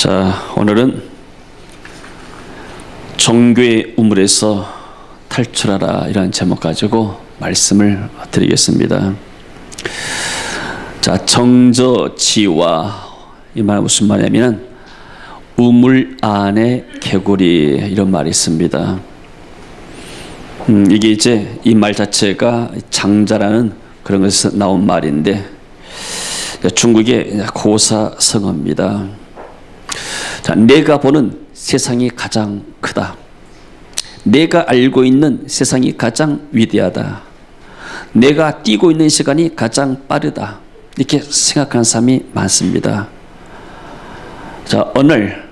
자, 오늘은 종교의 우물에서 탈출하라 이라는 제목 가지고 말씀을 드리겠습니다. 자, 정저지와 이 말 무슨 말이냐면 우물 안에 개구리 이런 말이 있습니다. 이게 이제 이 말 자체가 장자라는 그런 것에서 나온 말인데 중국의 고사성어입니다. 자, 내가 보는 세상이 가장 크다. 내가 알고 있는 세상이 가장 위대하다. 내가 뛰고 있는 시간이 가장 빠르다. 이렇게 생각하는 사람이 많습니다. 자, 오늘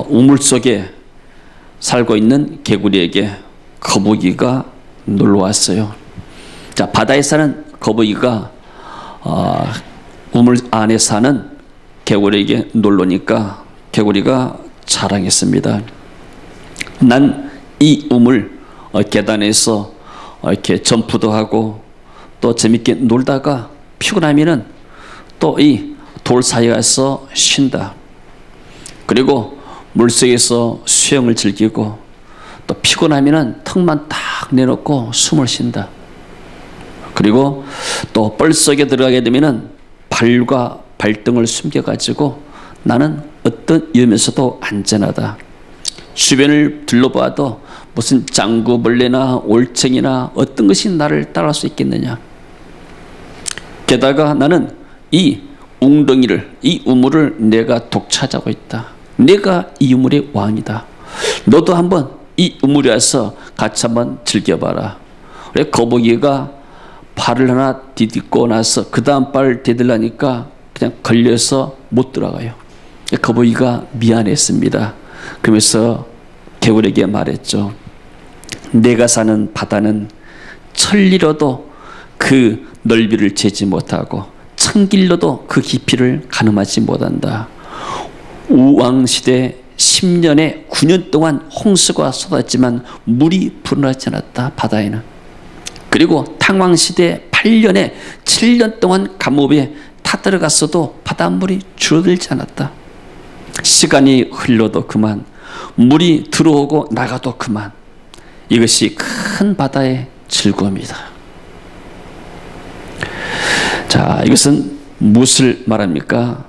우물 속에 살고 있는 개구리에게 거북이가 놀러 왔어요. 자, 바다에 사는 거북이가 우물 안에 사는 개구리에게 놀러 오니까 개구리가 자랑했습니다. 난 이 우물 계단에서 이렇게 점프도 하고 또 재밌게 놀다가 피곤하면은 또 이 돌 사이에 가서 쉰다. 그리고 물속에서 수영을 즐기고 또 피곤하면은 턱만 딱 내놓고 숨을 쉰다. 그리고 또 뻘 속에 들어가게 되면은 발과 발등을 숨겨가지고 나는 어떤 위험에서도 안전하다. 주변을 둘러봐도 무슨 짱구벌레나 올챙이나 어떤 것이 나를 따라올 수 있겠느냐. 게다가 나는 이 웅덩이를, 이 우물을 내가 독차지하고 있다. 내가 이 우물의 왕이다. 너도 한번 이 우물에 와서 같이 한번 즐겨봐라. 그래, 거북이가 발을 하나 디딛고 나서 그 다음 발을 디딜라니까 그냥 걸려서 못 들어가요. 거북이가 미안했습니다. 그러면서 개구리에게 말했죠. 내가 사는 바다는 천리로도 그 넓이를 재지 못하고 천길로도 그 깊이를 가늠하지 못한다. 우왕시대 10년에 9년 동안 홍수가 쏟았지만 물이 불어나지 않았다. 바다에는. 그리고 탕왕시대 8년에 7년 동안 감옥에 타들어갔어도 바닷물이 줄어들지 않았다. 시간이 흘러도 그만, 물이 들어오고 나가도 그만. 이것이 큰 바다의 즐거움이다. 자, 이것은 무엇을 말합니까?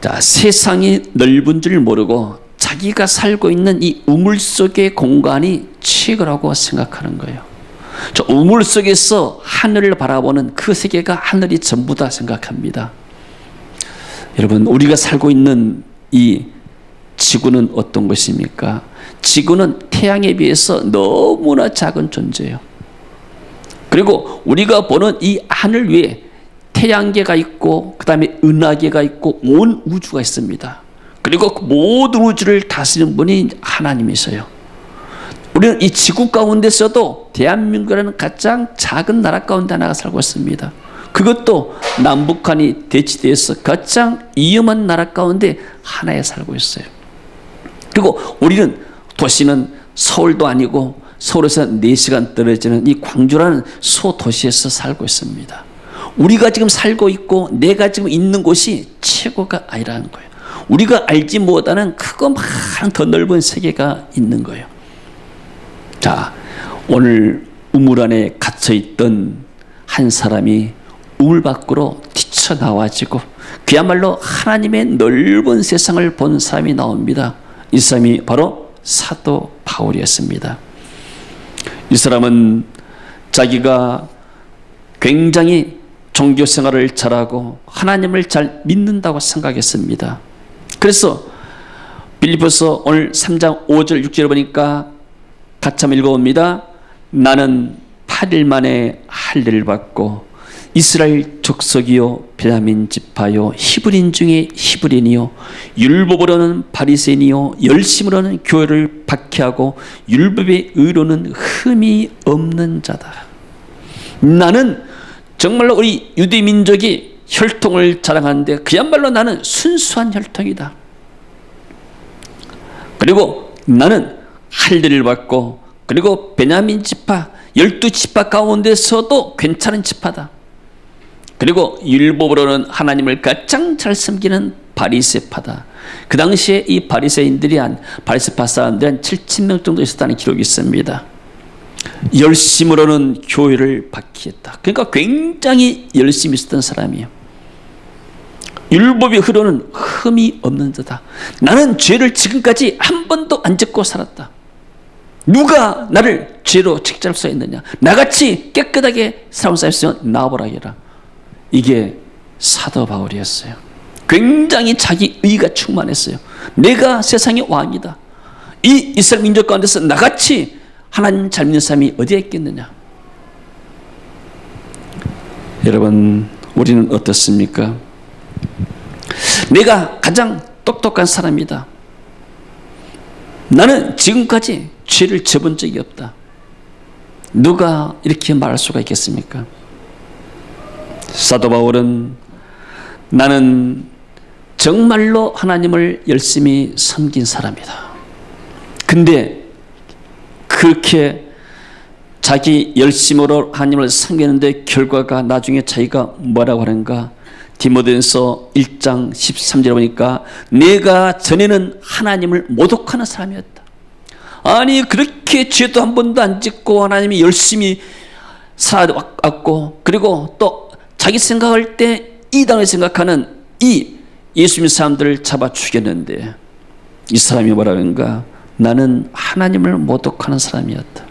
자, 세상이 넓은 줄 모르고 자기가 살고 있는 이 우물 속의 공간이 최고라고 생각하는 거예요. 저 우물 속에서 하늘을 바라보는 그 세계가 하늘이 전부다 생각합니다. 여러분, 우리가 살고 있는 이 지구는 어떤 것입니까? 지구는 태양에 비해서 너무나 작은 존재예요. 그리고 우리가 보는 이 하늘 위에 태양계가 있고 그 다음에 은하계가 있고 온 우주가 있습니다. 그리고 그 모든 우주를 다스리는 분이 하나님이세요. 우리는 이 지구 가운데서도 대한민국이라는 가장 작은 나라 가운데 하나가 살고 있습니다. 그것도 남북한이 대치돼서 가장 위험한 나라 가운데 하나에 살고 있어요. 그리고 우리는 도시는 서울도 아니고 서울에서 4시간 떨어지는 이 광주라는 소도시에서 살고 있습니다. 우리가 지금 살고 있고 내가 지금 있는 곳이 최고가 아니라는 거예요. 우리가 알지 못하는 크고 많은 더 넓은 세계가 있는 거예요. 자, 오늘 우물 안에 갇혀있던 한 사람이 우물 밖으로 뛰쳐나와지고 그야말로 하나님의 넓은 세상을 본 사람이 나옵니다. 이 사람이 바로 사도 바울이었습니다. 이 사람은 자기가 굉장히 종교 생활을 잘하고 하나님을 잘 믿는다고 생각했습니다. 그래서 빌립보서 오늘 3장 5절 6절을 보니까 같이 한번 읽어봅니다. 나는 8일 만에 할례를 받고 이스라엘 족속이요 베냐민 지파요 히브리인 중에 히브리인이요 율법으로는 바리새인이요 열심으로는 교회를 박해하고 율법의 의로는 흠이 없는 자다. 나는 정말로 우리 유대 민족이 혈통을 자랑하는데 그야말로 나는 순수한 혈통이다. 그리고 나는 할례를 받고 그리고 베냐민 지파 12지파 가운데서도 괜찮은 지파다. 그리고 율법으로는 하나님을 가장 잘 섬기는 바리새파다. 그 당시에 이 바리새파 사람들이 한 7,000명 정도 있었다는 기록이 있습니다. 열심으로는 교회를 박해했다. 그러니까 굉장히 열심히 있었던 사람이에요. 율법의 흐르는 흠이 없는 자다. 나는 죄를 지금까지 한 번도 안 짓고 살았다. 누가 나를 죄로 책잡을 수 있느냐. 나같이 깨끗하게 살아온 사람이 있으면 나와보라 해라. 이게 사도 바울이었어요. 굉장히 자기 의가 충만했어요. 내가 세상의 왕이다. 이 이스라엘 민족 가운데서 나같이 하나님 잘 믿는 사람이 어디에 있겠느냐. 여러분, 우리는 어떻습니까? 내가 가장 똑똑한 사람이다. 나는 지금까지 죄를 져본 적이 없다. 누가 이렇게 말할 수가 있겠습니까? 사도 바울은 나는 정말로 하나님을 열심히 섬긴 사람이다. 근데 그렇게 자기 열심으로 하나님을 섬기는데 결과가 나중에 자기가 뭐라고 하는가? 디모데전서 1장 13절에 보니까 내가 전에는 하나님을 모독하는 사람이었다. 아니 그렇게 죄도 한 번도 안 짓고 하나님이 열심히 살아왔고, 그리고 또 자기 생각할 때 이단을 생각하는 이 예수 믿는 사람들을 잡아 죽였는데 이 사람이 뭐라는가? 나는 하나님을 모독하는 사람이었다.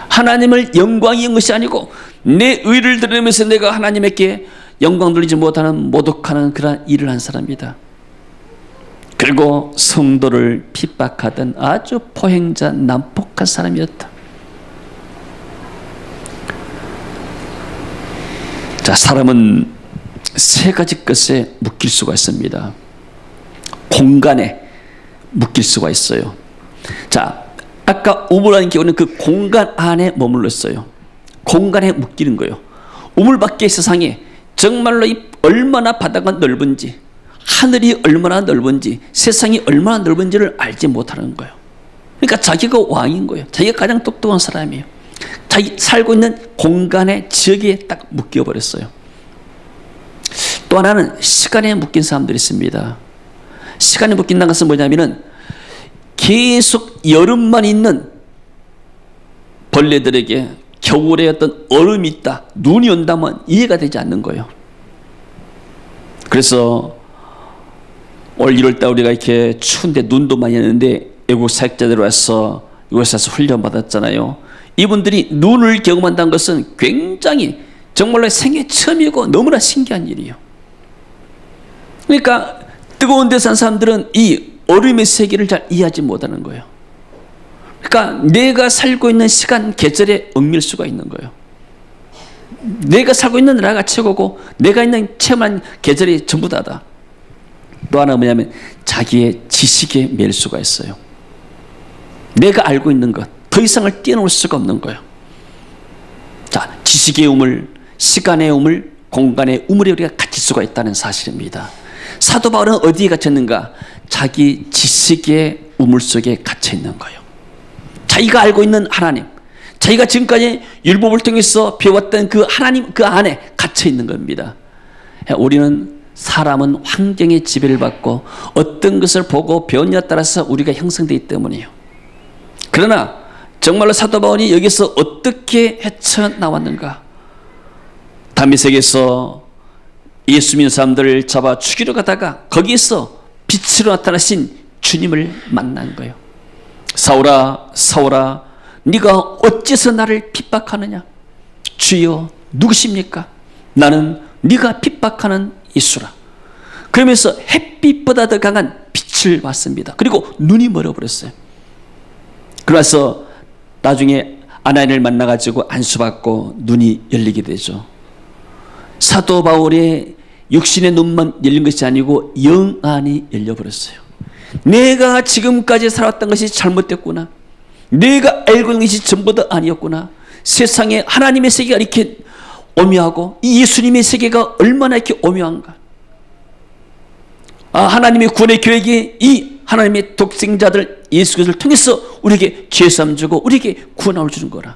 하나님을 영광이 인 것이 아니고 내 의를 드리면서 내가 하나님에게 영광 돌리지 못하는 모독하는 그런 일을 한 사람이다. 그리고 성도를 핍박하던 아주 포행자 난폭한 사람이었다. 자, 사람은 세 가지 것에 묶일 수가 있습니다. 공간에 묶일 수가 있어요. 자, 아까 우물이라는 경우는 그 공간 안에 머물렀어요. 공간에 묶이는 거예요. 우물 밖의 세상에 정말로 얼마나 바다가 넓은지, 하늘이 얼마나 넓은지, 세상이 얼마나 넓은지를 알지 못하는 거예요. 그러니까 자기가 왕인 거예요. 자기가 가장 똑똑한 사람이에요. 자기 살고 있는 공간의 지역에 딱 묶여버렸어요. 또 하나는 시간에 묶인 사람들이 있습니다. 시간에 묶인다는 것은 뭐냐면은 계속 여름만 있는 벌레들에게 겨울에 어떤 얼음이 있다, 눈이 온다면 이해가 되지 않는 거예요. 그래서 올 1월달 우리가 이렇게 추운데 눈도 많이 왔는데 외국 사역자들 와서 이곳에 와서 훈련 받았잖아요. 이분들이 눈을 경험한다는 것은 굉장히 정말로 생애 처음이고 너무나 신기한 일이에요. 그러니까 뜨거운 데 산 사람들은 이 얼음의 세계를 잘 이해하지 못하는 거예요. 그러니까 내가 살고 있는 시간, 계절에 얽밀 수가 있는 거예요. 내가 살고 있는 나라가 최고고 내가 있는 체험한 계절이 전부 다다. 또 하나 뭐냐면 자기의 지식에 매일 수가 있어요. 내가 알고 있는 것, 더 이상을 뛰어넘을 수가 없는 거예요. 자, 지식의 우물, 시간의 우물, 공간의 우물에 우리가 갇힐 수가 있다는 사실입니다. 사도 바울은 어디에 갇혔는가? 자기 지식의 우물 속에 갇혀 있는 거예요. 자기가 알고 있는 하나님, 자기가 지금까지 율법을 통해서 배웠던 그 하나님 그 안에 갇혀 있는 겁니다. 우리는 사람은 환경의 지배를 받고 어떤 것을 보고 배웠냐에 따라서 우리가 형성되기 때문이에요. 그러나 정말로 사도 바울이 여기서 어떻게 헤쳐나왔는가? 다메섹에서 예수 믿는 사람들을 잡아 죽이러 가다가 거기에서 빛으로 나타나신 주님을 만난 거예요. 사울아, 사울아, 네가 어째서 나를 핍박하느냐? 주여, 누구십니까? 나는 네가 핍박하는 예수라. 그러면서 햇빛보다 더 강한 빛을 봤습니다. 그리고 눈이 멀어버렸어요. 그래서 나중에 아나니를 만나가지고 안수받고 눈이 열리게 되죠. 사도 바울의 육신의 눈만 열린 것이 아니고 영안이 열려버렸어요. 내가 지금까지 살았던 것이 잘못됐구나. 내가 알고 있는 것이 전부 다 아니었구나. 세상에 하나님의 세계가 이렇게 오묘하고 이 예수님의 세계가 얼마나 이렇게 오묘한가. 하나님의 구원의 계획이 이 하나님의 독생자들 예수 그리스도를 통해서 우리에게 죄 사함 주고 우리에게 구원을 주는 거라.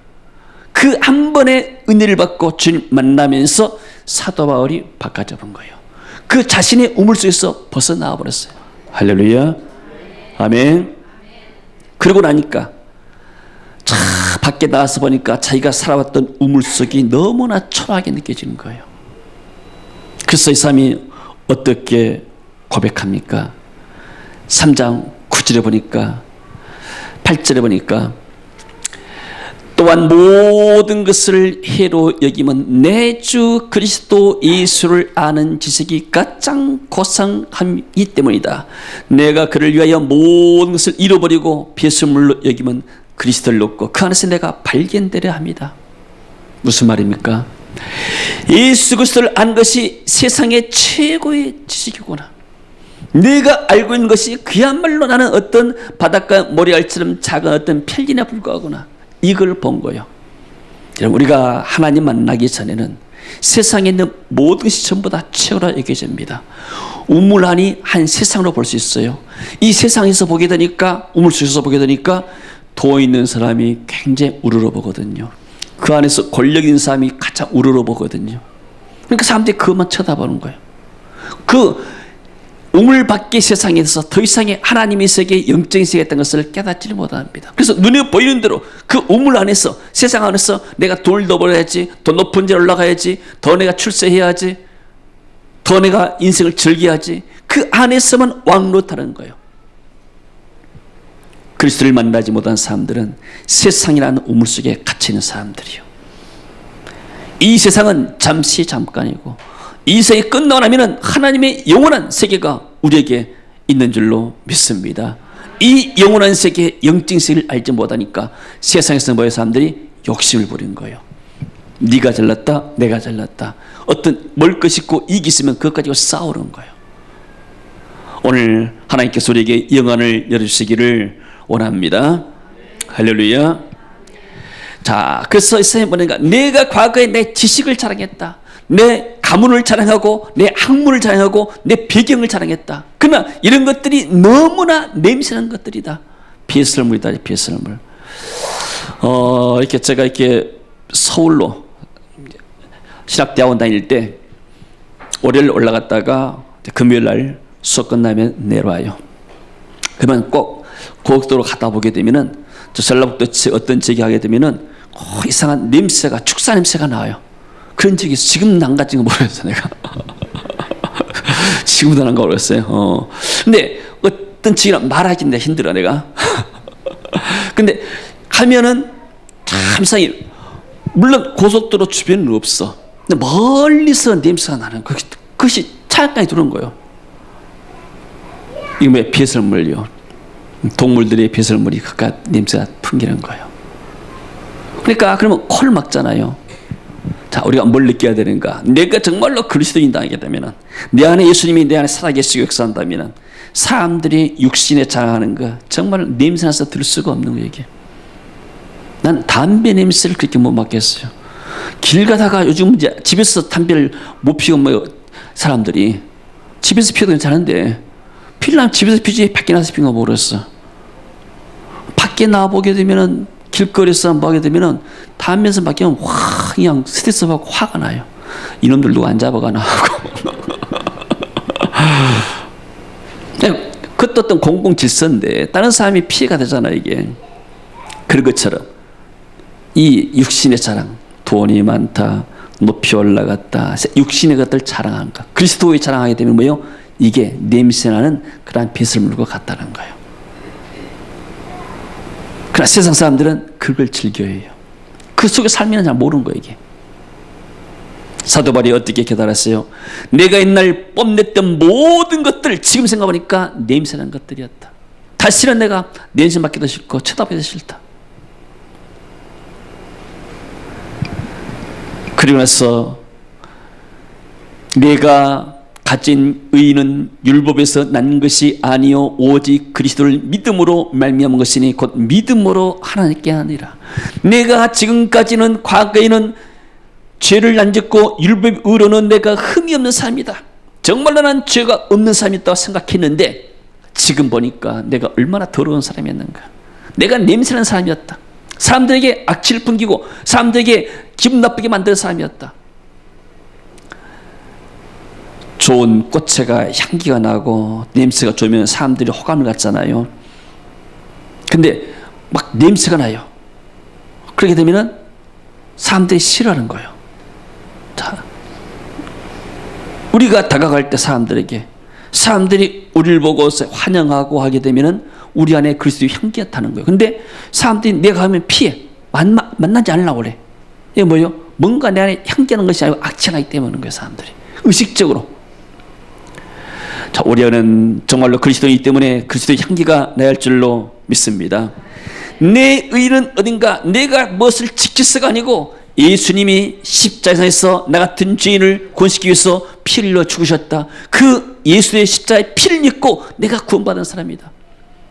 그 그 한 번의 은혜를 받고 주님 만나면서 사도 바울이 바꿔져 본 거예요. 그 자신의 우물 속에서 벗어나와 버렸어요. 할렐루야. 아멘. 그러고 나니까 밖에 나와서 보니까 자기가 살아왔던 우물 속이 너무나 초라하게 느껴지는 거예요. 그래서 이 사람이 어떻게 고백합니까? 3장 9절에 보니까 8절에 보니까 또한 모든 것을 해로 여김은 내 주 그리스도 예수를 아는 지식이 가장 고상함이 때문이다. 내가 그를 위하여 모든 것을 잃어버리고 배설물로 여김은 그리스도를 놓고 그 안에서 내가 발견되려 합니다. 무슨 말입니까? 예수 그리스도를 아는 것이 세상의 최고의 지식이구나. 내가 알고 있는 것이 그야말로 나는 어떤 바닷가 모래알처럼 작은 어떤 편리나 불과하구나. 이걸 본 거예요. 여러분, 우리가 하나님 만나기 전에는 세상에 있는 모든 것이 전부 다 최고라 여겨집니다. 우물 안이 한 세상으로 볼 수 있어요. 이 세상에서 보게 되니까, 우물 속에서 보게 되니까 돈 있는 사람이 굉장히 우러러 보거든요. 그 안에서 권력 있는 사람이 가장 우러러 보거든요. 그러니까 사람들이 그것만 쳐다보는 거예요. 그 우물 밖의 세상에서 더 이상의 하나님의 세계, 영적인 세계에 있던 것을 깨닫지를 못합니다. 그래서 눈에 보이는 대로 그 우물 안에서, 세상 안에서 내가 돈을 더 벌어야지, 더 높은 데 올라가야지, 더 내가 출세해야지, 더 내가 인생을 즐겨야지, 그 안에서만 왕노릇하는 거예요. 그리스도를 만나지 못한 사람들은 세상이라는 우물 속에 갇혀있는 사람들이요. 이 세상은 잠시 잠깐이고 이 세상이 끝나고 나면 하나님의 영원한 세계가 우리에게 있는 줄로 믿습니다. 이 영원한 세계, 영적인 세계를 알지 못하니까 세상에서 모여 사람들이 욕심을 부린 거예요. 네가 잘났다, 내가 잘났다. 어떤 먹을 것 있고 이익이 있으면 그것 가지고 싸우는 거예요. 오늘 하나님께서 우리에게 영안을 열어주시기를 원합니다. 할렐루야. 자, 그래서 이 사람이 뭐냐면 내가 과거에 내 지식을 자랑했다. 내 가문을 자랑하고 내 학문을 자랑하고 내 배경을 자랑했다. 그러나 이런 것들이 너무나 냄새나는 것들이다. 배설물이다. 배설물. 이렇게 제가 이렇게 서울로 신학대학원 다닐 때 월요일 올라갔다가 금요일 날 수업 끝나면 내려와요. 그러면 꼭 고속도로 갔다 보게 되면은 저 전라북도 어떤 지역에 가게 되면은 이상한 냄새가, 축사 냄새가 나와요. 그런 적이 있어. 지금 난 같은 거 모르겠어, 내가. 지금도 난 거 모르겠어요. 근데 어떤 지역이랑 말하기 내가 힘들어, 내가. 근데 가면은 참 이상해. 물론 고속도로 주변은 없어. 근데 멀리서 냄새가 나는 그것이 차까지 들어온 거예요. 이거 왜 배설물이요? 동물들의 배설물이 그깟 냄새가 풍기는 거예요. 그러니까 그러면 코를 막잖아요. 자, 우리가 뭘 느껴야 되는가? 내가 정말로 그리스도인다 하게 되면, 내 안에 예수님이 내 안에 살아계시고 역사한다면 사람들이 육신에 자랑하는 거 정말 냄새나서 들을 수가 없는 거예요. 이게. 난 담배 냄새를 그렇게 못 맡겠어요. 길 가다가 요즘 이제 집에서 담배를 못 피우고 뭐 사람들이 집에서 피워도 괜찮은데 피려면 집에서 피지 밖에 나가서 피우는 거 모르겠어. 밖에 나와보게 되면은 길거리에서 뭐 하게 되면은 담배에서 맡기면 확 그냥 스트레스 받고 화가 나요. 이놈들 누가 안 잡아가나 하고. 그것도 어떤 공공 질서인데 다른 사람이 피해가 되잖아요, 이게. 그런 것처럼 이 육신의 자랑, 돈이 많다, 높이 올라갔다, 육신의 것들 자랑하는 것. 그리스도의 자랑하게 되면 뭐예요? 이게 냄새나는 그러한 배설물과 같다는 거예요. 그러나 세상 사람들은 그걸 즐겨해요. 그 속에 살면 잘 모르는 거예요, 이게. 사도 바울이 어떻게 깨달았어요? 내가 옛날 뽐냈던 모든 것들 지금 생각해보니까 냄새나는 것들이었다. 다시는 내가 냄새 맡기도 싫고 쳐다보기도 싫다. 그리고 나서 내가 가진 의는 율법에서 난 것이 아니요 오직 그리스도를 믿음으로 말미암은 것이니 곧 믿음으로 하나님께 하니라. 내가 지금까지는 과거에는 죄를 안 짓고 율법 의로는 내가 흠이 없는 사람이다. 정말로 난 죄가 없는 사람이었다고 생각했는데 지금 보니까 내가 얼마나 더러운 사람이었는가. 내가 냄새나는 사람이었다. 사람들에게 악취를 풍기고 사람들에게 기분 나쁘게 만드는 사람이었다. 좋은 꽃채가 향기가 나고 냄새가 좋으면 사람들이 호감을 갖잖아요. 근데 막 냄새가 나요. 그렇게 되면은 사람들이 싫어하는 거예요. 자, 우리가 다가갈 때 사람들이 우리를 보고 환영하고 하게 되면은 우리 안에 그리스도의 향기가 타는 거예요. 근데 사람들이 내가 가면 피해. 만나지 않으려고 그래. 이게 뭐예요? 뭔가 내 안에 향기하는 것이 아니고 악취나기 때문에 그런 거예요, 사람들이. 의식적으로. 자, 우리는 정말로 그리스도이기 때문에 그리스도의 향기가 나야 할 줄로 믿습니다. 내 의는 어딘가 내가 무엇을 지켜서가 아니고 예수님이 십자가에서 나 같은 죄인을 구원시키기 위해서 피를 흘려 죽으셨다. 그 예수의 십자가의 피를 믿고 내가 구원받은 사람이다.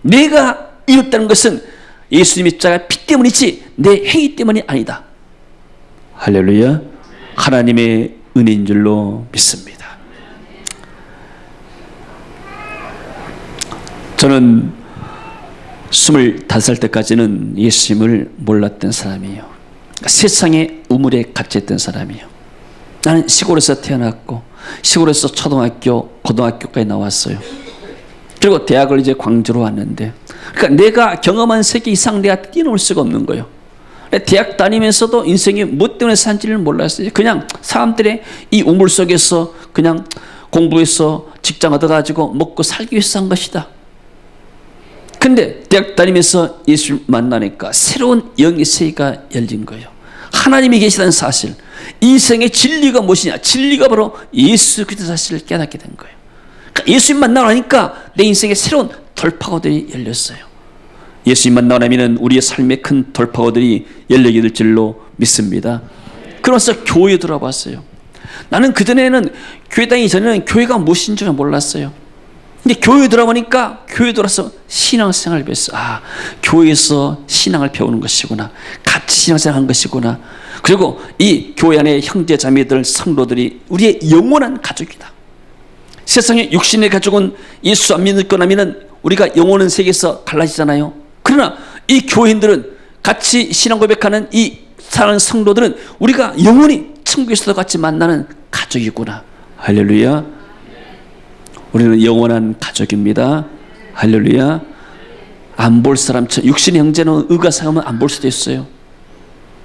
내가 이뤘다는 것은 예수님의 십자가의 피 때문이지 내 행위 때문이 아니다. 할렐루야. 하나님의 은혜인 줄로 믿습니다. 저는 25살 때까지는 예수님을 몰랐던 사람이에요. 세상의 우물에 갇혀있던 사람이에요. 나는 시골에서 태어났고 시골에서 초등학교, 고등학교까지 나왔어요. 그리고 대학을 이제 광주로 왔는데, 그러니까 내가 경험한 세계 이상 내가 뛰어넘을 수가 없는 거예요. 대학 다니면서도 인생이 뭐 때문에 산지를 몰랐어요. 그냥 사람들의 이 우물 속에서 그냥 공부해서 직장 얻어가지고 먹고 살기 위해서 한 것이다. 근데 대학 다니면서 예수를 만나니까 새로운 영의 세계가 열린 거예요. 하나님이 계시다는 사실, 인생의 진리가 무엇이냐? 진리가 바로 예수 그리스도 사실을 깨닫게 된 거예요. 그러니까 예수님 만나고 나니까 내 인생에 새로운 돌파구들이 열렸어요. 예수님 만나고 나면 우리의 삶의 큰 돌파구들이 열리게 될 줄로 믿습니다. 그러면서 교회에 들어봤어요. 나는 그전에는 교회 다니기 전에는 교회가 무엇인 줄 몰랐어요. 근데 교회에 들어보니까 교회에 들어서 신앙생활을 배웠어. 아, 교회에서 신앙을 배우는 것이구나. 같이 신앙생활 하는 것이구나. 그리고 이 교회 안에 형제 자매들, 성도들이 우리의 영원한 가족이다. 세상에 육신의 가족은 예수 안 믿고 나면은 우리가 영원한 세계에서 갈라지잖아요. 그러나 이 교인들은 같이 신앙 고백하는 이 사랑하는 성도들은 우리가 영원히 천국에서도 같이 만나는 가족이구나. 할렐루야. 우리는 영원한 가족입니다. 할렐루야. 안 볼 사람처럼 육신의 형제는 의가 상하면 안 볼 수도 있어요.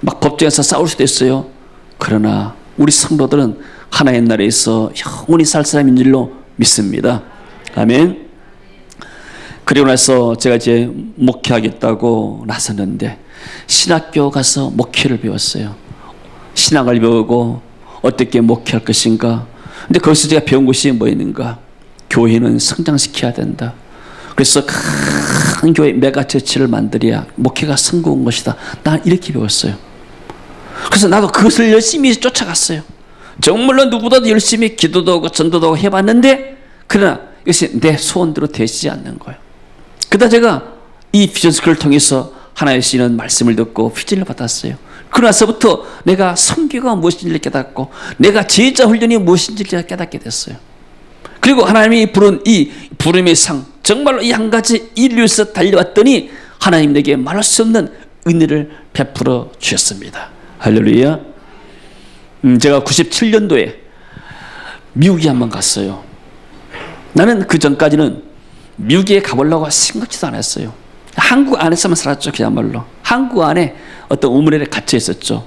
막 법정에서 싸울 수도 있어요. 그러나 우리 성도들은 하나의 나라에서 영원히 살 사람인 줄로 믿습니다. 아멘. 그리고 나서 제가 이제 목회하겠다고 나섰는데 신학교 가서 목회를 배웠어요. 신학을 배우고 어떻게 목회할 것인가. 근데 거기서 제가 배운 것이 뭐였는가? 교회는 성장시켜야 된다. 그래서 큰 교회 메가처치를 만들어야 목회가 성공한 것이다. 난 이렇게 배웠어요. 그래서 나도 그것을 열심히 쫓아갔어요. 정말로 누구보다도 열심히 기도도 하고 전도도 하고 해봤는데, 그러나 이것이 내 소원대로 되지 않는 거예요. 그러다 제가 이 비전스쿨을 통해서 하나의 씨는 말씀을 듣고 휘질을 받았어요. 그러나서부터 내가 선교가 무엇인지를 깨닫고 내가 제자 훈련이 무엇인지를 깨닫게 됐어요. 그리고 하나님이 부른 이 부름의 상, 정말로 이 한 가지 일을 위해서 달려왔더니 하나님 내게 말할 수 없는 은혜를 베풀어 주셨습니다. 할렐루야. 제가 97년도에 미국에 한번 갔어요. 나는 그 전까지는 미국에 가보려고 생각지도 않았어요. 한국 안에서만 살았죠. 그야말로 한국 안에 어떤 우물에 갇혀 있었죠.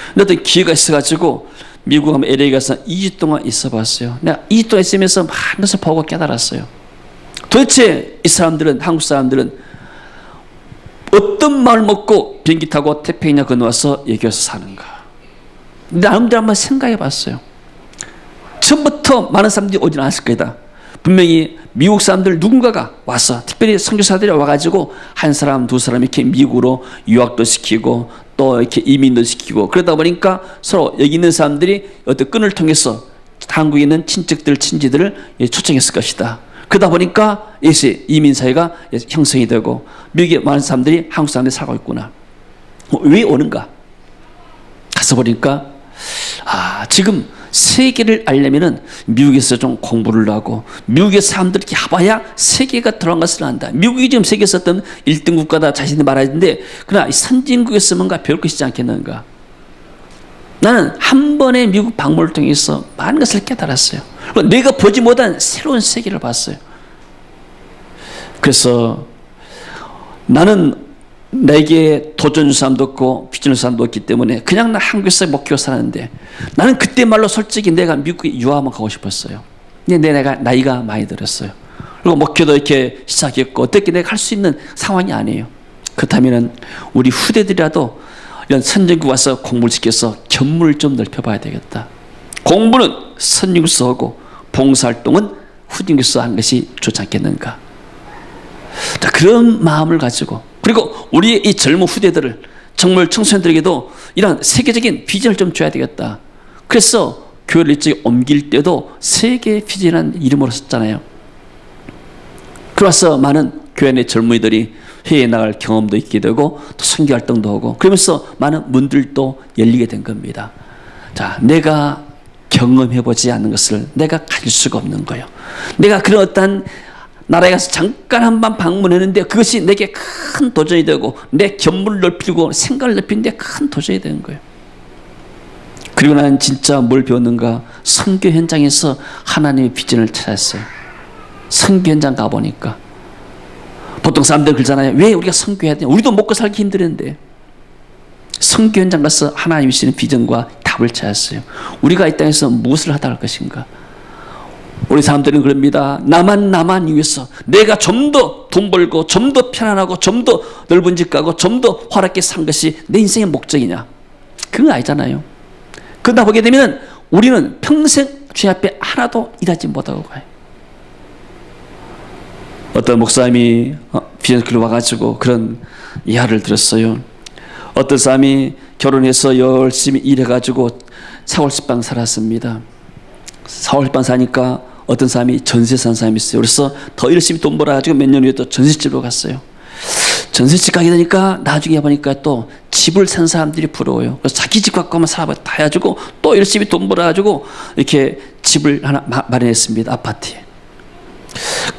근데 어떤 기회가 있어가지고 미국 가면 LA 가서 2주 동안 있어 봤어요. 내가 2주 동안 있으면서 많은 것을 보고 깨달았어요. 도대체 이 사람들은, 한국 사람들은 어떤 마음을 먹고 비행기 타고 태평양 건너와서 여기 와서 사는가. 나름대로 한번 생각해 봤어요. 처음부터 많은 사람들이 오진 않았을 거다. 분명히 미국 사람들 누군가가 와서, 특별히 선교사들이 와가지고 한 사람 두 사람 이렇게 미국으로 유학도 시키고 또 이렇게 이민도 시키고, 그러다 보니까 서로 여기 있는 사람들이 어떤 끈을 통해서 한국에 있는 친척들, 친지들을 초청했을 것이다. 그러다 보니까 이민 사회가 형성이 되고 미국에 많은 사람들이 한국 사람들이 살고 있구나. 왜 오는가? 가서 보니까 지금 세계를 알려면은 미국에서 좀 공부를 하고 미국의 사람들이 이렇게 가봐야 세계가 들어간 것을 안다. 미국이 지금 세계에서 어떤 1등 국가다 자신이 말하는데 그러나 선진국에서 뭔가 배울 것이지 않겠는가. 나는 한 번의 미국 방문을 통해서 많은 것을 깨달았어요. 내가 보지 못한 새로운 세계를 봤어요. 그래서 나는 내게 도전 사람도 없고 비전 사람도 없기 때문에 그냥 나 한국에서 목회로 살았는데 나는 그때 말로 솔직히 내가 미국에 유학만 가고 싶었어요. 근데 내가 나이가 많이 들었어요. 그리고 목회도 이렇게 시작했고 어떻게 내가 할 수 있는 상황이 아니에요. 그렇다면 우리 후대들이라도 이런 선진국 와서 공부를 시켜서 견문을 좀 넓혀봐야 되겠다. 공부는 선진국에서 하고 봉사활동은 후진국에서 하는 것이 좋지 않겠는가. 자, 그런 마음을 가지고 그리고 우리의 이 젊은 후대들을 정말 청소년들에게도 이런 세계적인 비전을 좀 줘야 되겠다. 그래서 교회를 일찍 옮길 때도 세계 비전이라는 이름으로 썼잖아요. 그래서 많은 교회 내 젊은이들이 해외에 나갈 경험도 있게 되고 또 선교 활동도 하고 그러면서 많은 문들도 열리게 된 겁니다. 자, 내가 경험해보지 않는 것을 내가 가질 수가 없는 거예요. 내가 그런 어떤 나라에 가서 잠깐 한번 방문했는데 그것이 내게 큰 도전이 되고 내 견문을 넓히고 생각을 넓히는데 큰 도전이 되는 거예요. 그리고 나는 진짜 뭘 배웠는가? 선교 현장에서 하나님의 비전을 찾았어요. 선교 현장 가보니까 보통 사람들 그러잖아요. 왜 우리가 선교해야 되냐? 우리도 먹고 살기 힘들었는데 선교 현장 가서 하나님이 주시는 비전과 답을 찾았어요. 우리가 이 땅에서 무엇을 하다 할 것인가? 우리 사람들은 그럽니다. 나만 위해서 내가 좀 더 돈 벌고 좀 더 편안하고 좀 더 넓은 집 가고 좀 더 화렵게 산 것이 내 인생의 목적이냐? 그건 아니잖아요. 그러다 보게 되면 우리는 평생 주님 앞에 하나도 일하지 못하고 가요. 어떤 목사님이 비전교회로 와가지고 그런 이야기를 들었어요. 어떤 사람이 결혼해서 열심히 일해가지고 사골집방 살았습니다. 사골집방 사니까 어떤 사람이 전세 산 사람이 있어요. 그래서 더 열심히 돈 벌어가지고 몇 년 후에 또 전세집으로 갔어요. 전세집 가게 되니까 나중에 보니까 또 집을 산 사람들이 부러워요. 그래서 자기 집 갖고 한번 살아봐 다 해가지고 또 열심히 돈 벌어가지고 이렇게 집을 하나 마련했습니다. 아파트에.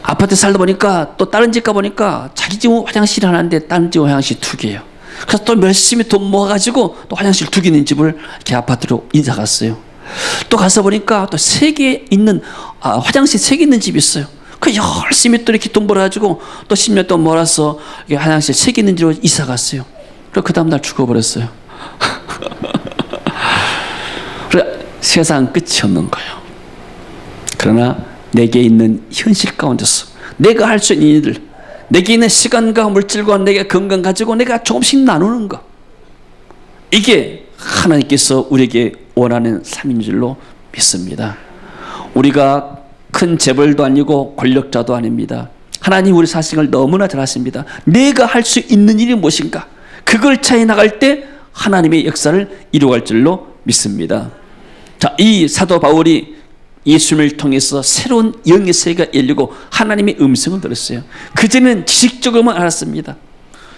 아파트에 살다 보니까 또 다른 집 가보니까 자기 집 화장실 하나인데 다른 집 화장실 2개예요. 그래서 또 열심히 돈 모아가지고 또 화장실 2개 있는 집을 이렇게 아파트로 이사 갔어요. 또 가서 보니까 또 3개 있는 화장실 3개 있는 집이 있어요. 그 열심히 또 이렇게 돈 벌어가지고 또 10년 동안 몰아서 화장실 3개 있는 집으로 이사 갔어요. 그리고 그 다음날 죽어버렸어요. 그래, 세상 끝이 없는 거예요. 그러나 내게 있는 현실 가운데서 내가 할 수 있는 일들, 내게 있는 시간과 물질과 내게 건강 가지고 내가 조금씩 나누는 것, 이게 하나님께서 우리에게 원하는 삶인 줄로 믿습니다. 우리가 큰 재벌도 아니고 권력자도 아닙니다. 하나님 우리 사실을 너무나 잘 아십니다. 내가 할 수 있는 일이 무엇인가? 그걸 찾아 나갈 때 하나님의 역사를 이루어갈 줄로 믿습니다. 자, 이 사도 바울이 예수님을 통해서 새로운 영의 세계가 열리고 하나님의 음성을 들었어요. 그전에는 지식적으로만 알았습니다.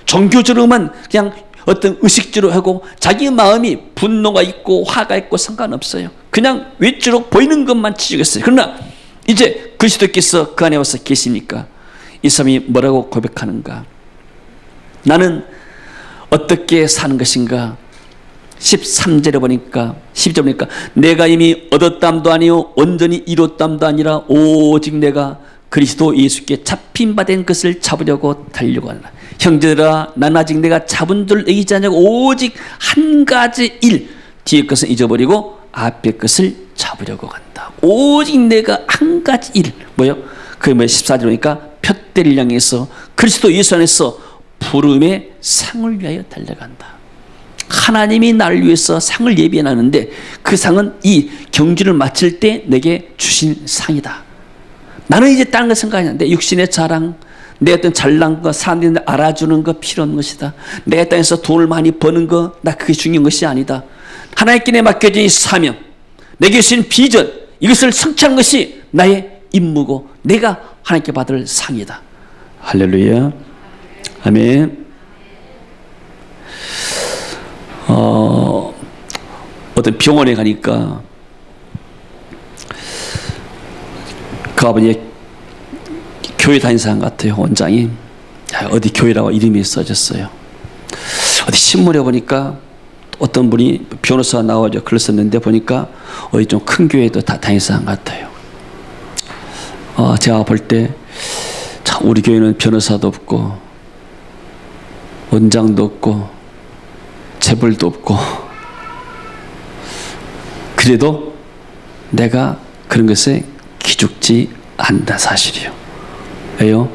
종교적으로만 그냥 어떤 의식적으로 하고 자기 마음이 분노가 있고 화가 있고 상관없어요. 그냥 외적으로 보이는 것만 지적했어요. 그러나 이제 그리스도께서 그 안에 와서 계시니까 이 사람이 뭐라고 고백하는가? 나는 어떻게 사는 것인가? 13절에 보니까 12절에 보니까 내가 이미 얻었담도 아니요 온전히 이뤘담도 아니라 오직 내가 그리스도 예수께 잡힌 바 된 것을 잡으려고 달려고 하노라. 형제들아 난 아직 내가 잡은 줄 여기지 않냐고 오직 한 가지 일 뒤의 것은 잊어버리고 앞의 것을 잡으려고 간다. 오직 내가 한 가지 일 뭐요? 그게 뭐예요? 14절 보니까 푯대를 향해서 그리스도 예수 안에서 부름의 상을 위하여 달려간다. 하나님이 나를 위해서 상을 예비해놨는데 그 상은 이 경주를 마칠 때 내게 주신 상이다. 나는 이제 다른 거 생각하지 않는데 육신의 자랑, 내 어떤 잘난 거, 사람들이 알아주는 거 필요 없는 것이다. 내가 땅에서 돈을 많이 버는 거, 나 그게 중요한 것이 아니다. 하나님께 내 맡겨진 이 사명, 내게 주신 비전, 이것을 성취하는 것이 나의 임무고 내가 하나님께 받을 상이다. 할렐루야. 아멘. 어떤 병원에 가니까 그 아버지 교회 다니는 사람 같아요. 원장이. 어디 교회라고 이름이 써졌어요. 어디 신문에 보니까 어떤 분이 변호사가 나와서 글을 썼는데 보니까 어디 좀 큰 교회도 다 다니는 사람 같아요. 제가 볼 때 참 우리 교회는 변호사도 없고 원장도 없고 재벌도 없고, 그래도 내가 그런 것에 기죽지 않는다 사실이요. 왜요?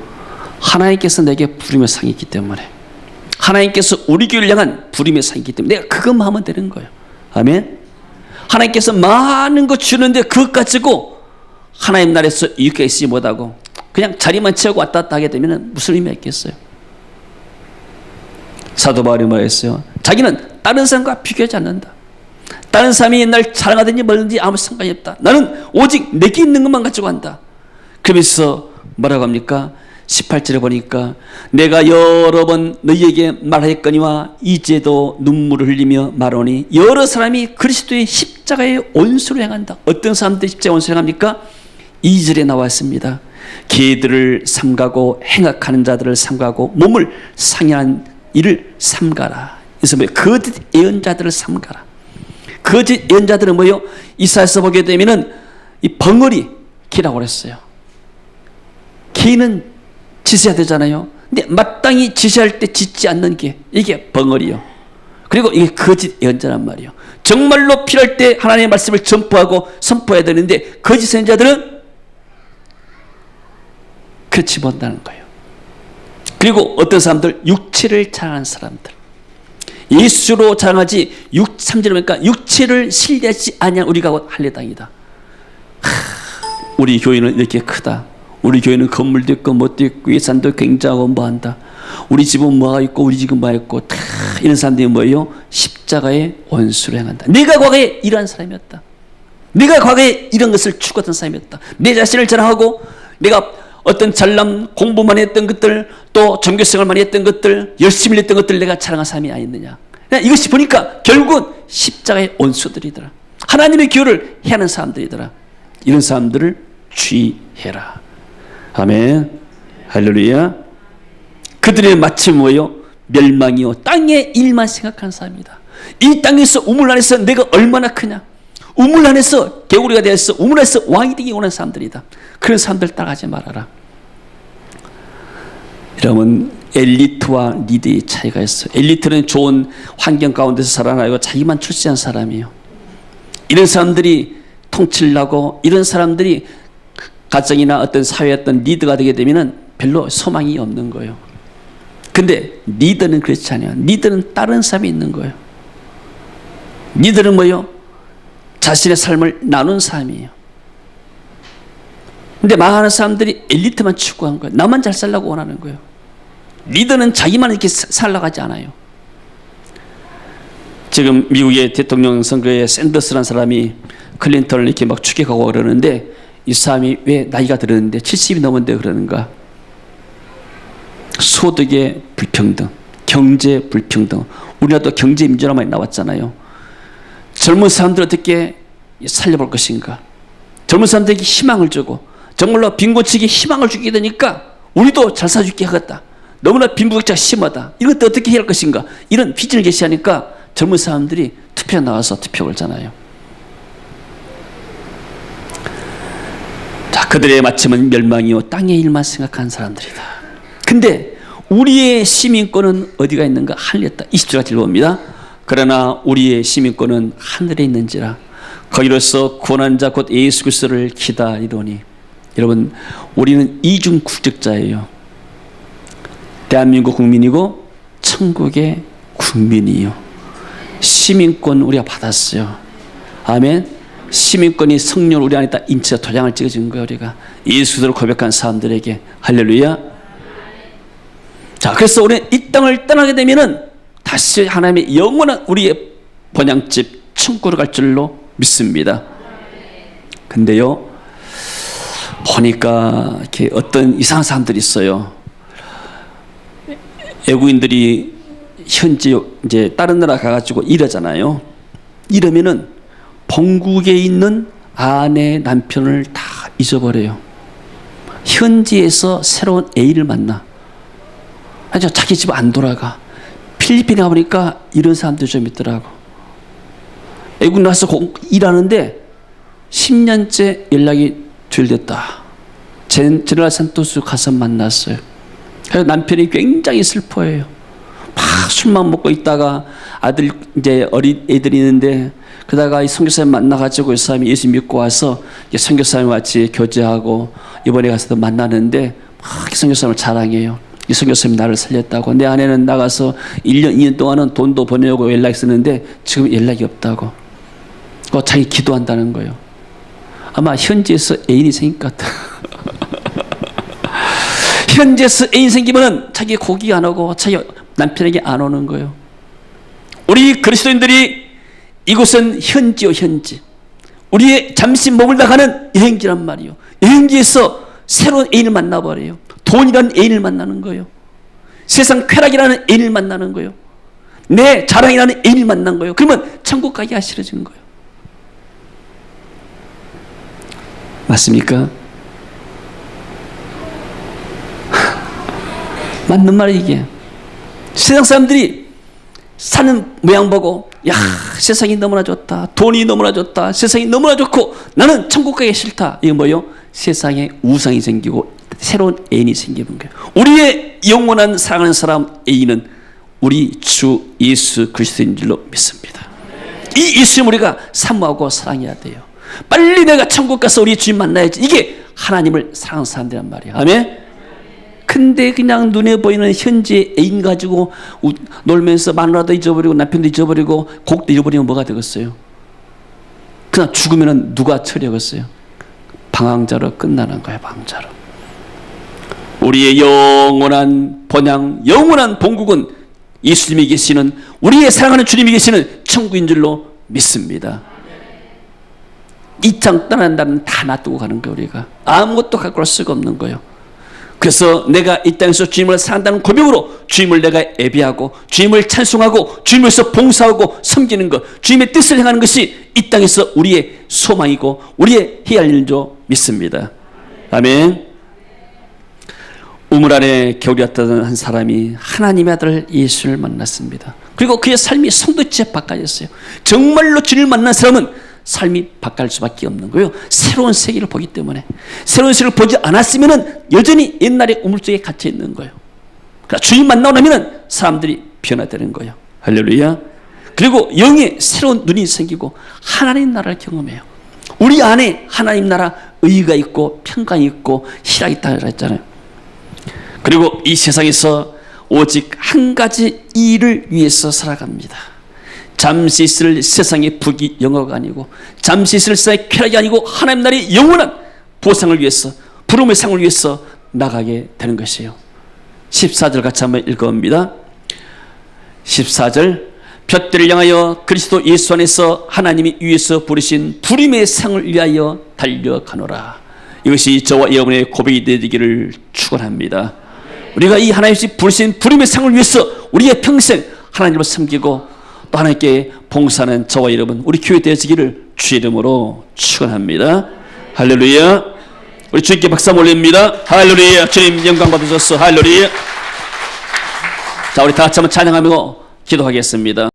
하나님께서 내게 부름의 상이 있기 때문에, 하나님께서 우리 교회를 향한 부름의 상이 있기 때문에 내가 그것만 하면 되는 거예요. 아멘. 하나님께서 많은 거 주는데 그것 가지고 하나님 나라에서 이익을 있지 못하고 그냥 자리만 채우고 왔다 갔다 하게 되면 무슨 의미가 있겠어요? 사도 바울이 말했어요. 자기는 다른 사람과 비교하지 않는다. 다른 사람이 날 자랑하든지 뭐든지 아무 상관이 없다. 나는 오직 내게 있는 것만 가지고 한다. 그러면서 뭐라고 합니까? 18절에 보니까 내가 여러 번 너희에게 말하였거니와 이제도 눈물을 흘리며 말하니 여러 사람이 그리스도의 십자가의 온수를 행한다. 어떤 사람들이 십자가의 온수를 행합니까? 2절에 나왔습니다. 개들을 삼가고 행악하는 자들을 삼가고 몸을 상해한 이를 삼가라. 그래서 뭐예요? 거짓 예언자들을 삼가라. 거짓 예언자들은 뭐예요? 이사야서 보게 되면은 이 벙어리 개라고 그랬어요. 개는 지셔야 되잖아요. 근데 마땅히 지시할 때 짓지 않는 게 이게 벙어리요. 그리고 이게 거짓 예언자란 말이에요. 정말로 필요할 때 하나님의 말씀을 전포하고 선포해야 되는데 거짓 예언자들은 그렇지 못한다는 거예요. 그리고 어떤 사람들 육체를 자랑하는 사람들, 예수로 자랑하지 3절에 보니까 육체를 신뢰하지 아니한 우리가 할례당이다. 우리 교회는 이렇게 크다. 우리 교회는 건물도 있고 뭣도 있고 예산도 굉장하고 뭐한다. 우리 집은 뭐가 있고 우리 집은 뭐가 있고 다 이런 사람들이 뭐예요? 십자가의 원수를 행한다. 내가 과거에 이러한 사람이었다. 내가 과거에 이런 것을 추구했던 사람이었다. 내 자신을 자랑하고 내가 어떤 잘남 공부만 했던 것들 또 종교생활만 했던 것들 열심히 했던 것들 내가 자랑한 사람이 아니었느냐. 이것이 보니까 결국은 십자가의 원수들이더라. 하나님의 교회를 해하는 사람들이더라. 이런 사람들을 주의해라. 아멘. 할렐루야. 그들의 마침 뭐예요? 멸망이요 땅의 일만 생각하는 사람이다. 이 땅에서 우물 안에서 내가 얼마나 크냐, 우물 안에서 개구리가 되어서 우물 안에서 왕이 되기 원하는 사람들이다. 그런 사람들 따라가지 말아라. 여러분, 엘리트와 리더의 차이가 있어요. 엘리트는 좋은 환경 가운데서 살아나고 자기만 출세한 사람이에요. 이런 사람들이 통치를 하고 이런 사람들이 가정이나 어떤 사회의 어떤 리더가 되게 되면 별로 소망이 없는 거예요. 근데 리더는 그렇지 않아요. 리더는 다른 사람이 있는 거예요. 리더는 뭐예요? 자신의 삶을 나눈 사람이에요. 근데 많은 사람들이 엘리트만 추구한 거예요. 나만 잘 살라고 원하는 거예요. 리더는 자기만 이렇게 살라고 하지 않아요. 지금 미국의 대통령 선거에 샌더스라는 사람이 클린턴을 이렇게 막 추격하고 그러는데 이 사람이 왜 나이가 들었는데 70이 넘었는데 그러는가? 소득의 불평등, 경제 불평등. 우리나라도 경제 민주화 많이 나왔잖아요. 젊은 사람들 어떻게 살려볼 것인가? 젊은 사람들에게 희망을 주고 정말로 빈곤층에게 희망을 주게 되니까 우리도 잘 사줄게 하겠다. 너무나 빈부격차가 심하다. 이것도 어떻게 해야 할 것인가? 이런 비전을 제시하니까 젊은 사람들이 투표에 나와서 투표 걸잖아요. 자, 그들의 마침은 멸망이요 땅의 일만 생각하는 사람들이다. 근데 우리의 시민권은 어디가 있는가? 하늘에 있다. 20절까지 봅니다. 그러나 우리의 시민권은 하늘에 있는지라 거기로서 구원한 자 곧 예수 그리스도를 기다리노니. 여러분, 우리는 이중 국적자예요. 대한민국 국민이고 천국의 국민이요. 시민권 우리가 받았어요. 아멘. 시민권이 성령 우리 안에 딱 인체와 도장을 찍어준 거예요. 우리가 예수를 고백한 사람들에게. 할렐루야. 자, 그래서 우리는 이 땅을 떠나게 되면은 다시 하나님의 영원한 우리의 번향집 천국으로 갈 줄로 믿습니다. 근데요, 보니까 이렇게 어떤 이상한 사람들이 있어요. 외국인들이 현지 이제 다른 나라 가가지고 일하잖아요. 이러면은 본국에 있는 아내 남편을 다 잊어버려요. 현지에서 새로운 애인을 만나. 아주 자기 집 안 돌아가. 필리핀에 가보니까 이런 사람들 좀 있더라고. 애국 나와서 일하는데 10년째 연락이 줄됐다. 제네랄 산토스 가서 만났어요. 그래서 남편이 굉장히 슬퍼해요. 막 술만 먹고 있다가 아들, 이제 어린 애들이 있는데, 그러다가 이 선교사님 만나가지고 이 사람이 예수 믿고 와서 선교사님 같이 교제하고 이번에 가서도 만나는데 막 선교사님을 자랑해요. 이 선교사님이 나를 살렸다고. 내 아내는 나가서 1년, 2년 동안은 돈도 보내려고 연락이 있었는데 지금 연락이 없다고. 자기 기도한다는 거예요. 아마 현지에서 애인이 생길 것 같아. 현지에서 애인 생기면은 자기 고기 안 오고 자기 남편에게 안 오는 거예요. 우리 그리스도인들이 이곳은 현지요, 현지. 우리의 잠시 머물다 가는 여행지란 말이요. 여행지에서 새로운 애인을 만나버려요. 돈이라는 애인을 만나는 거예요. 세상 쾌락이라는 애인을 만나는 거예요. 내 자랑이라는 애인을 만난 거예요. 그러면 천국 가기가 싫어진 거예요. 맞습니까? 맞는 말이 이게. 세상 사람들이 사는 모양 보고, 야, 세상이 너무나 좋다. 돈이 너무나 좋다. 세상이 너무나 좋고 나는 천국 가기 싫다. 이거 뭐예요? 세상에 우상이 생기고 새로운 애인이 생기는 거예요. 우리의 영원한 사랑하는 사람 애인은 우리 주 예수 그리스도인 줄로 믿습니다. 이 예수님 우리가 사모하고 사랑해야 돼요. 빨리 내가 천국 가서 우리 주님 만나야지. 이게 하나님을 사랑하는 사람들이란 말이에요. 아멘? 근데 그냥 눈에 보이는 현재 애인 가지고 놀면서 마누라도 잊어버리고 남편도 잊어버리고 곡도 잊어버리면 뭐가 되겠어요? 그냥 죽으면 누가 처리하겠어요? 방황자로 끝나는 거예요. 방황자로. 우리의 영원한 본향, 영원한 본국은 예수님이 계시는, 우리의 사랑하는 주님이 계시는 천국인 줄로 믿습니다. 이 땅 떠난다면 다 놔두고 가는 거예요. 우리가 아무것도 갖고 올 수가 없는 거예요. 그래서 내가 이 땅에서 주님을 사랑한다는 고백으로 주님을 내가 예배하고 주님을 찬송하고 주님에서 봉사하고 섬기는 것, 주님의 뜻을 행하는 것이 이 땅에서 우리의 소망이고 우리의 해야 할 일인 줄 믿습니다. 아멘. 우물 안에 겨울이었던 한 사람이 하나님의 아들 예수를 만났습니다. 그리고 그의 삶이 성도째 바꿔졌어요. 정말로 주님을 만난 사람은 삶이 바뀔 수밖에 없는 거예요. 새로운 세계를 보기 때문에. 새로운 세계를 보지 않았으면 여전히 옛날의 우물 속에 갇혀 있는 거예요. 그러니까 주님 만나고 나면 사람들이 변화되는 거예요. 할렐루야. 그리고 영의 새로운 눈이 생기고 하나님 나라를 경험해요. 우리 안에 하나님 나라 의의가 있고 평강이 있고 희락이 있다고 했잖아요. 그리고 이 세상에서 오직 한 가지 일을 위해서 살아갑니다. 잠시 있을 세상의 부귀 영화가 아니고 잠시 있을 세상의 쾌락이 아니고 하나님 나라의 영원한 보상을 위해서, 부름의 상을 위해서 나가게 되는 것이에요. 14절 같이 한번 읽어봅니다. 14절, 둯대를 향하여 그리스도 예수 안에서 하나님이 위에서 부르신 부름의 상을 위하여 달려가노라. 이것이 저와 여러분의 고백이 되기를 축원합니다. 우리가 이 하나님이 부르신 부름의 상을 위해서 우리의 평생 하나님을 섬기고 또 하나님께 봉사하는 저와 여러분, 우리 교회 되시기를 주의 이름으로 축원합니다. 할렐루야. 우리 주님께 박수 올립니다. 할렐루야. 주님 영광 받으소서. 할렐루야. 자, 우리 다 같이 한번 찬양하며 기도하겠습니다.